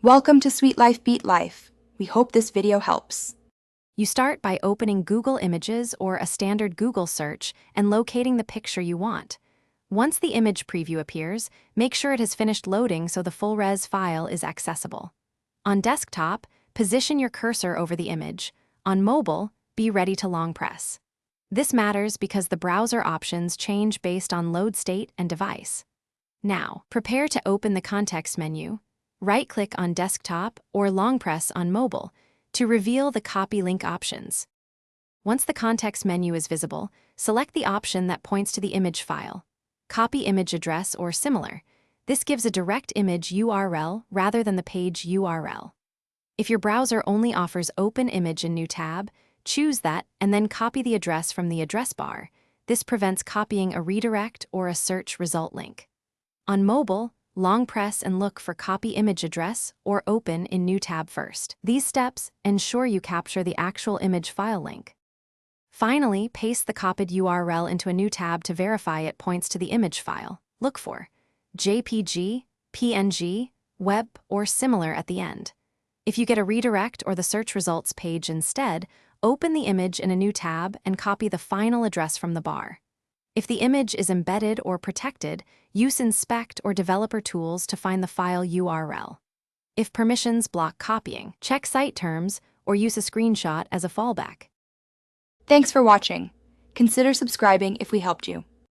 Welcome to Sweet Life Beat Life. We hope this video helps. You start by opening Google Images or a standard Google search and locating the picture you want. Once the image preview appears, make sure it has finished loading so the full-res file is accessible. On desktop, position your cursor over the image. On mobile, be ready to long press. This matters because the browser options change based on load state and device. Now, prepare to open the context menu. Right-click on desktop or long press on mobile to reveal the copy link options. Once the context menu is visible, select the option that points to the image file. Copy image address or similar. This gives a direct image URL rather than the page URL. If your browser only offers open image in new tab, choose that and then copy the address from the address bar. This prevents copying a redirect or a search result link. On mobile, long press and look for copy image address or open in new tab first. These steps ensure you capture the actual image file link. Finally, paste the copied URL into a new tab to verify it points to the image file. Look for JPG, PNG, web, or similar at the end. If you get a redirect or the search results page instead, open the image in a new tab and copy the final address from the bar. If the image is embedded or protected, use Inspect or Developer Tools to find the file URL. If permissions block copying, check site terms or use a screenshot as a fallback. Thanks for watching. Consider subscribing if we helped you.